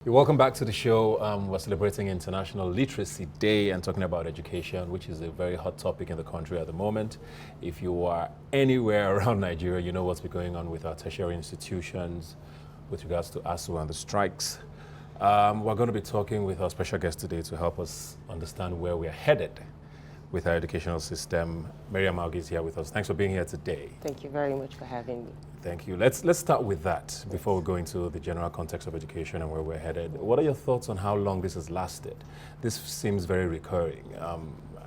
Welcome back to the show. We're celebrating International Literacy Day and talking about education, which is a very hot topic in the country at the moment. If you are anywhere around Nigeria, you know what's been going on with our tertiary institutions with regards to ASUU and the strikes. We're going to be talking with our special guest today to help us understand where we are headed with our educational system. Miriam Augie is here with us. Thanks for being here today. Thank you very much for having me. Thank you. Let's start with that before we go into the general context of education and where we're headed. What are your thoughts on how long this has lasted? This seems very recurring.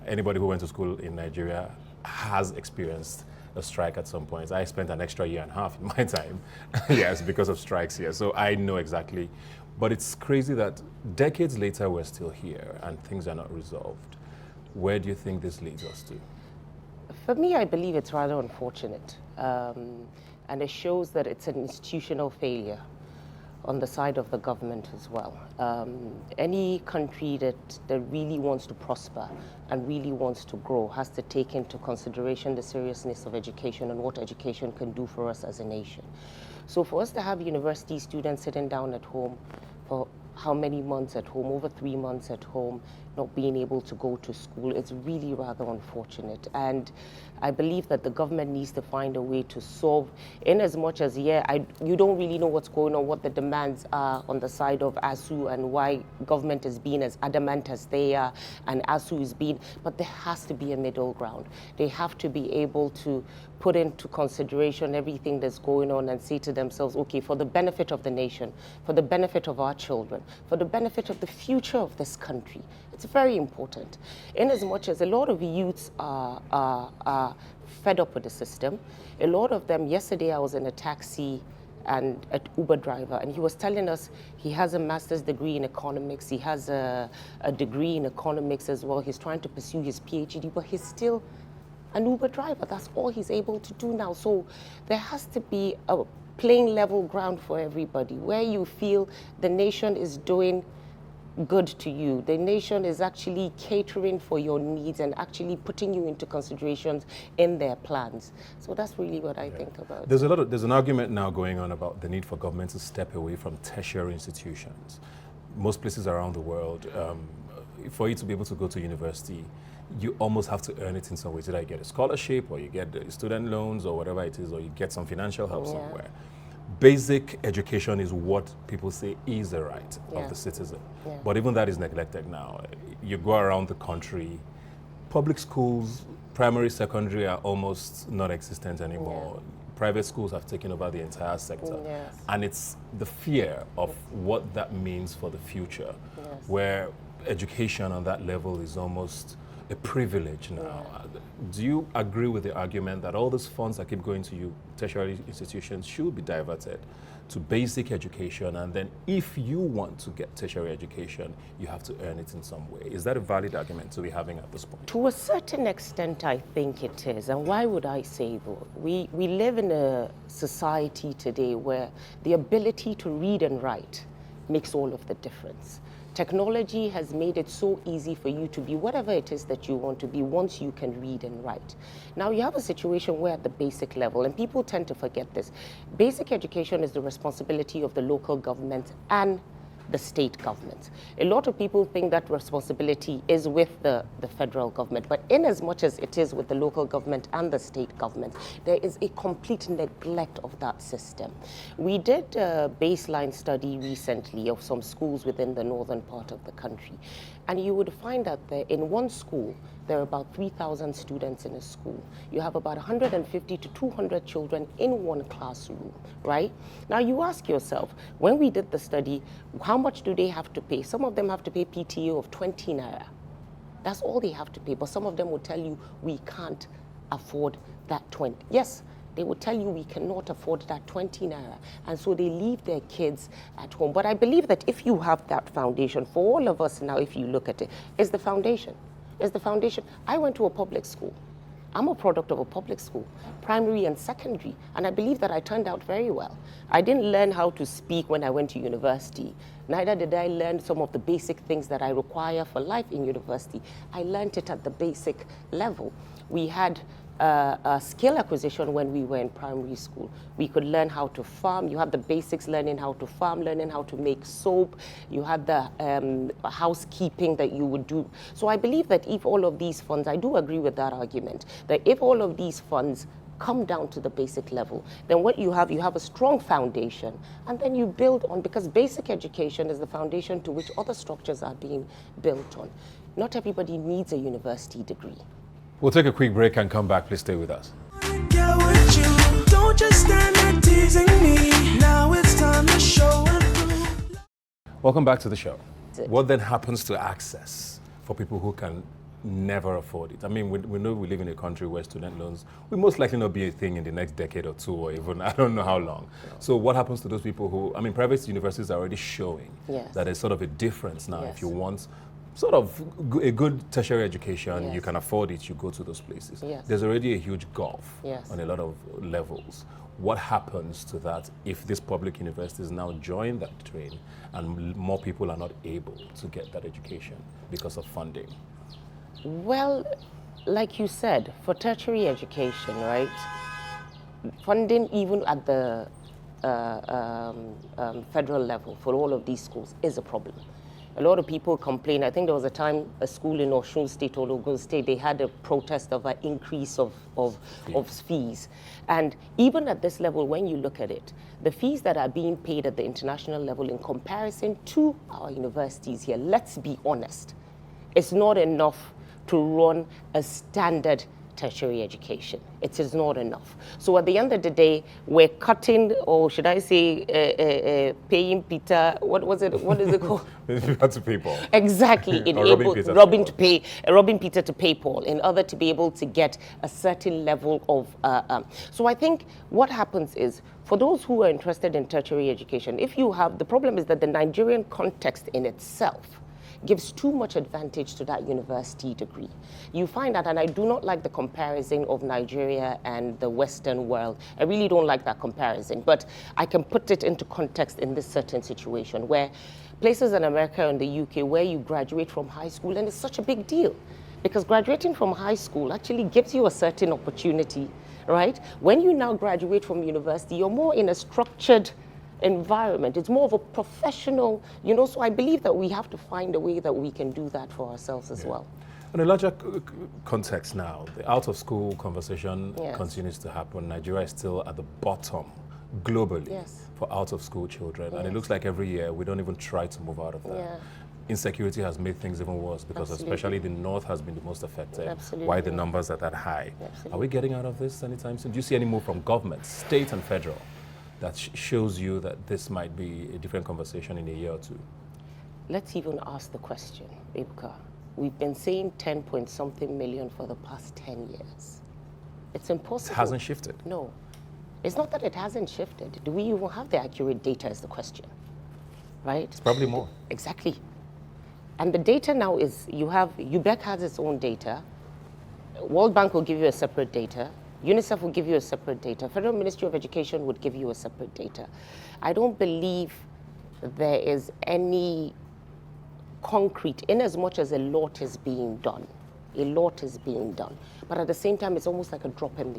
Anybody who went to school in Nigeria has experienced a strike at some point. I spent an extra year and a half in my time, yes, because of strikes here. So I know exactly. But it's crazy that decades later we're still here and things are not resolved. Where do you think this leads us to? For me, I believe it's rather unfortunate. And it shows that it's an institutional failure on the side of the government as well. Any country that really wants to prosper and really wants to grow has to take into consideration the seriousness of education and what education can do for us as a nation. So for us to have university students sitting down at home for how many months at home, over 3 months at home, not being able to go to school, it's really rather unfortunate. And I believe that the government needs to find a way to solve, in as much as, you don't really know what's going on, what the demands are on the side of ASUU and why government is being as adamant as they are and ASUU is being, but there has to be a middle ground. They have to be able to put into consideration everything that's going on and say to themselves, okay, for the benefit of the nation, for the benefit of our children, for the benefit of the future of this country. It's very important. In as much as a lot of youths are fed up with the system, a lot of them, yesterday I was in a taxi and an Uber driver, and he was telling us he has a master's degree in economics, he has a degree in economics as well, he's trying to pursue his PhD, but he's still an Uber driver. That's all he's able to do now. So there has to be a plain level ground for everybody, where you feel the nation is doing good to you. The nation is actually catering for your needs and actually putting you into considerations in their plans. So that's really what I think about. There's an argument now going on about the need for government to step away from tertiary institutions. Most places around the world, for you to be able to go to university, you almost have to earn it in some way. Either you get a scholarship or you get student loans or whatever it is, or you get some financial help somewhere. Basic education is what people say is a right of the citizen. But even that is neglected now. You go around the country, public schools, primary, secondary are almost non-existent anymore. Private schools have taken over the entire sector. And it's the fear of what that means for the future, where education on that level is almost a privilege now. Do you agree with the argument that all those funds that keep going to you, tertiary institutions, should be diverted to basic education, and then if you want to get tertiary education, you have to earn it in some way? Is that a valid argument to be having at this point? To a certain extent, I think it is. And why would I say that? We live in a society today where the ability to read and write makes all of the difference. Technology has made it so easy for you to be whatever it is that you want to be once you can read and write. Now you have a situation where at the basic level, and people tend to forget this, basic education is the responsibility of the local government and the state government. A lot of people think that responsibility is with the federal government, but in as much as it is with the local government and the state government, there is a complete neglect of that system. We did a baseline study recently of some schools within the northern part of the country, and you would find that in one school, there are about 3,000 students in a school. You have about 150 to 200 children in one classroom, right? Now you ask yourself, when we did the study, how much do they have to pay? Some of them have to pay PTO of 20 naira. That's all they have to pay, but some of them will tell you, we can't afford that 20. Yes, they will tell you we cannot afford that 20 naira. And so they leave their kids at home. But I believe that if you have that foundation, for all of us now, if you look at it, is the foundation. Is the foundation. I went to a public school. I'm a product of a public school, primary and secondary, and I believe that I turned out very well. I didn't learn how to speak when I went to university. Neither did I learn some of the basic things that I require for life in university. I learned it at the basic level. We had skill acquisition when we were in primary school. We could learn how to farm. You had the basics, learning how to farm, learning how to make soap. You had the housekeeping that you would do. So I believe that if all of these funds, I do agree with that argument, that if all of these funds come down to the basic level, then what you have a strong foundation, and then you build on, because basic education is the foundation to which other structures are being built on. Not everybody needs a university degree. We'll take a quick break and come back. Please stay with us. Get with you. Don't just stand there teasing me. Now it's time to show and prove. Welcome back to the show. What then happens to access for people who can never afford it? I mean, we know we live in a country where student loans will most likely not be a thing in the next decade or two, or even, I don't know how long. So what happens to those people who, I mean, private universities are already showing that there's sort of a difference now. If you want sort of a good tertiary education, you can afford it, you go to those places. There's already a huge gulf on a lot of levels. What happens to that if these public universities now join that train and more people are not able to get that education because of funding? Well, like you said, for tertiary education, right, funding even at the federal level for all of these schools is a problem. A lot of people complain. I think there was a time a school in Osun State or Ogun State, they had a protest of an increase of fees. And even at this level, when you look at it, the fees that are being paid at the international level in comparison to our universities here, let's be honest, it's not enough to run a standard tertiary education. It is not enough. So at the end of the day, we're cutting, or should I say, paying Peter, what is it called? You have to pay Paul. Exactly. Robbing Peter to pay Paul in order to be able to get a certain level of, so I think what happens is, for those who are interested in tertiary education, if you have, the problem is that the Nigerian context in itself gives too much advantage to that university degree. You find that, and I do not like the comparison of Nigeria and the Western world. I really don't like that comparison, but I can put it into context in this certain situation where places in America and the UK where you graduate from high school, and it's such a big deal because graduating from high school actually gives you a certain opportunity, right? When you now graduate from university, you're more in a structured environment. It's more of a professional, so I believe that we have to find a way that we can do that for ourselves as well. In a larger context now, the out-of-school conversation continues to happen. Nigeria is still at the bottom globally for out-of-school children. And it looks like every year we don't even try to move out of that. Insecurity has made things even worse because especially the North has been the most affected. Why the numbers are that high. Are we getting out of this anytime soon? Do you see any move from government, state and federal, that shows you that this might be a different conversation in a year or two? Let's even ask the question, Ibuka. We've been saying 10-point-something million for the past 10 years. It's impossible. It hasn't shifted. No. It's not that it hasn't shifted. Do we even have the accurate data is the question, right? It's probably more. Exactly. And the data now is, UBEC has its own data. World Bank will give you a separate data. UNICEF will give you a separate data. Federal Ministry of Education would give you a separate data. I don't believe there is any concrete, in as much as a lot is being done. A lot is being done. But at the same time, it's almost like a drop in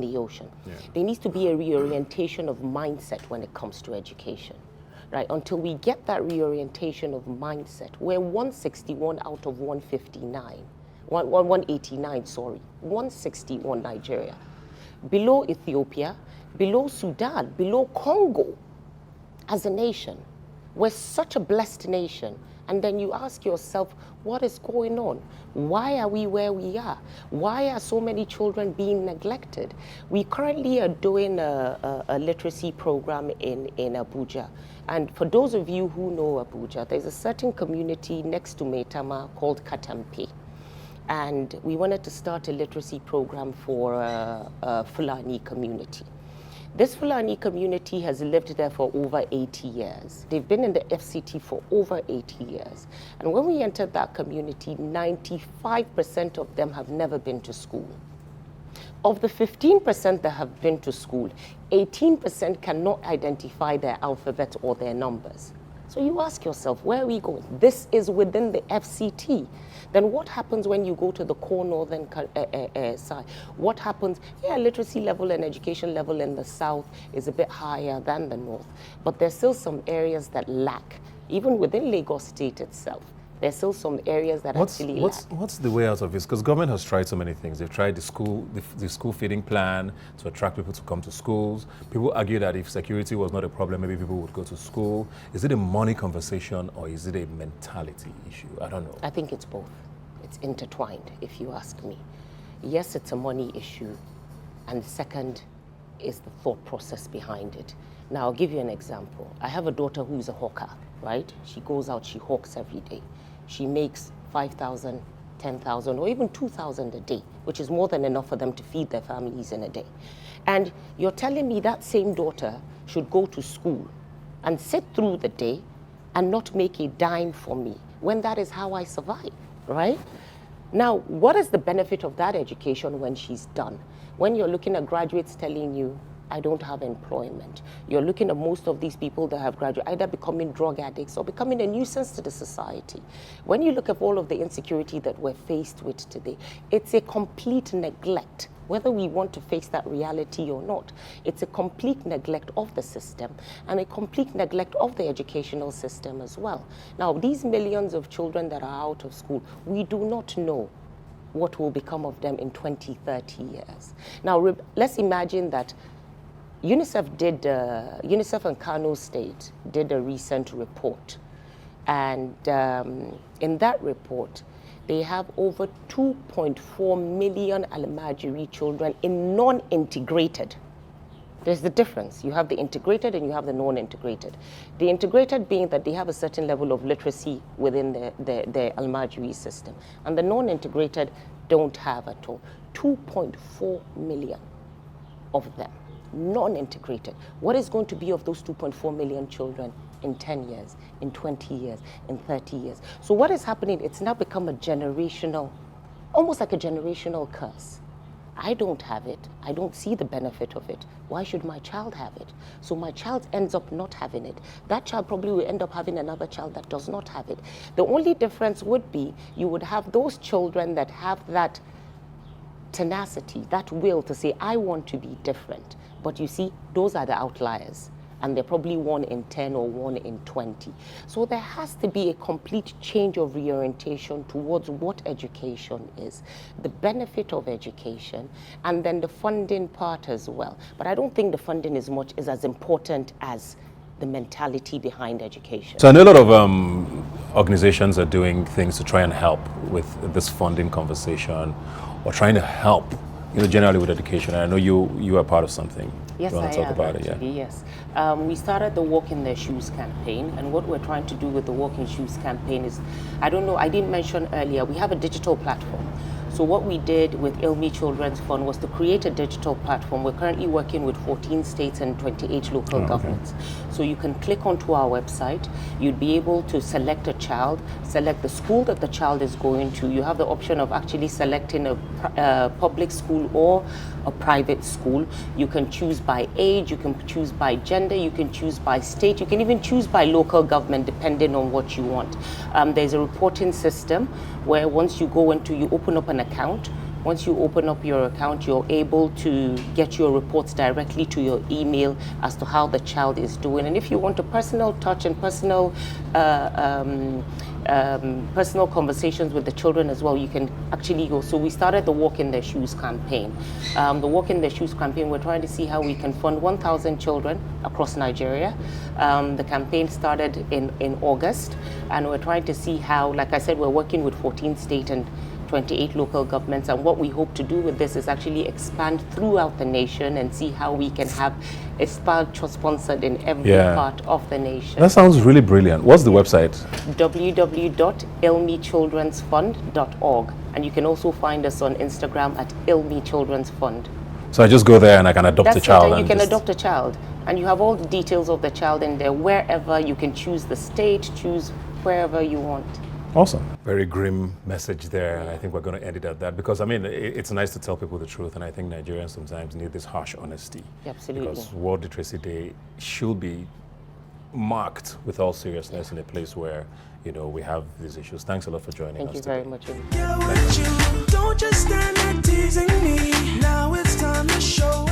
the ocean. There needs to be a reorientation of mindset when it comes to education. Right? Until we get that reorientation of mindset, we're 161 out of 159. 189, sorry, 161 Nigeria. Below Ethiopia, below Sudan, below Congo as a nation. We're such a blessed nation. And then you ask yourself, what is going on? Why are we where we are? Why are so many children being neglected? We currently are doing a literacy program in Abuja. And for those of you who know Abuja, there's a certain community next to Maitama called Katampe. And we wanted to start a literacy program for a Fulani community. This Fulani community has lived there for over 80 years. They've been in the FCT for over 80 years. And when we entered that community, 95% of them have never been to school. Of the 15% that have been to school, 18% cannot identify their alphabet or their numbers. So you ask yourself, where are we going? This is within the FCT. Then what happens when you go to the core northern side? What happens? Yeah, literacy level and education level in the south is a bit higher than the north, but there's still some areas that lack, even within Lagos State itself. There's still some areas that actually lack. What's the way out of this? Because government has tried so many things. They've tried the school feeding plan to attract people to come to schools. People argue that if security was not a problem, maybe people would go to school. Is it a money conversation or is it a mentality issue? I don't know. I think it's both. It's intertwined, if you ask me. Yes, it's a money issue. And the second is the thought process behind it. Now, I'll give you an example. I have a daughter who's a hawker, right? She goes out, she hawks every day. She makes 5,000, 10,000, or even 2,000 a day, which is more than enough for them to feed their families in a day. And you're telling me that same daughter should go to school and sit through the day and not make a dime for me, when that is how I survive, right? Now, what is the benefit of that education when she's done? When you're looking at graduates telling you, I don't have employment. You're looking at most of these people that have graduated either becoming drug addicts or becoming a nuisance to the society. When you look at all of the insecurity that we're faced with today, it's a complete neglect, whether we want to face that reality or not. It's a complete neglect of the system and a complete neglect of the educational system as well. Now, these millions of children that are out of school, we do not know what will become of them in 20, 30 years. Now, let's imagine that UNICEF and Kano State did a recent report. And in that report, they have over 2.4 million Almajiri children in non-integrated. There's the difference. You have the integrated and you have the non-integrated. The integrated being that they have a certain level of literacy within the Almajiri system. And the non-integrated don't have at all. 2.4 million of them. Non-integrated. What is going to be of those 2.4 million children in 10 years, in 20 years, in 30 years? So what is happening, it's now become a generational, almost like a generational curse. I don't have it. I don't see the benefit of it. Why should my child have it? So my child ends up not having it. That child probably will end up having another child that does not have it. The only difference would be you would have those children that have that tenacity, that will to say, I want to be different. But you see, those are the outliers. And they're probably 1 in 10 or 1 in 20. So there has to be a complete change of reorientation towards what education is, the benefit of education, and then the funding part as well. But I don't think the funding is as important as the mentality behind education. So I know a lot of organizations are doing things to try and help with this funding conversation, or trying to help, generally with education. And I know you are part of something. Yes, you want to talk about it? Yeah. Yes. We started the Walk in Their Shoes campaign, and what we're trying to do with the Walk in Shoes campaign is, I didn't mention earlier, we have a digital platform. So what we did with ILMI Children's Fund was to create a digital platform. We're currently working with 14 states and 28 local governments. So you can click onto our website. You'd be able to select a child, select the school that the child is going to. You have the option of actually selecting a public school or a private school. You can choose by age, you can choose by gender, you can choose by state, you can even choose by local government depending on what you want. There's a reporting system where once you open up an account. Once you open up your account, you're able to get your reports directly to your email as to how the child is doing. And if you want a personal touch and personal conversations with the children as well, you can actually go. So we started the Walk in Their Shoes campaign. The Walk in Their Shoes campaign, we're trying to see how we can fund 1,000 children across Nigeria. The campaign started in August, and we're trying to see how, like I said, we're working with 14 state and 28 local governments, and what we hope to do with this is actually expand throughout the nation and see how we can have a sponsored in every part of the nation. That sounds really brilliant. What's the website? www.ilmichildrensfund.org, and you can also find us on Instagram at Ilmi Children's Fund. So I just go there and I can adopt a child. And you can adopt a child, and you have all the details of the child in there. Wherever you can choose the state, choose wherever you want. Awesome. Very grim message there, and I think we're going to end it at that, because it's nice to tell people the truth, and I think Nigerians sometimes need this harsh honesty. Absolutely. Because World Literacy Day should be marked with all seriousness in a place where, you know, we have these issues. Thanks a lot for joining Thank us you today. very much. Get with you. Don't just stand there teasing me. Now it's time to show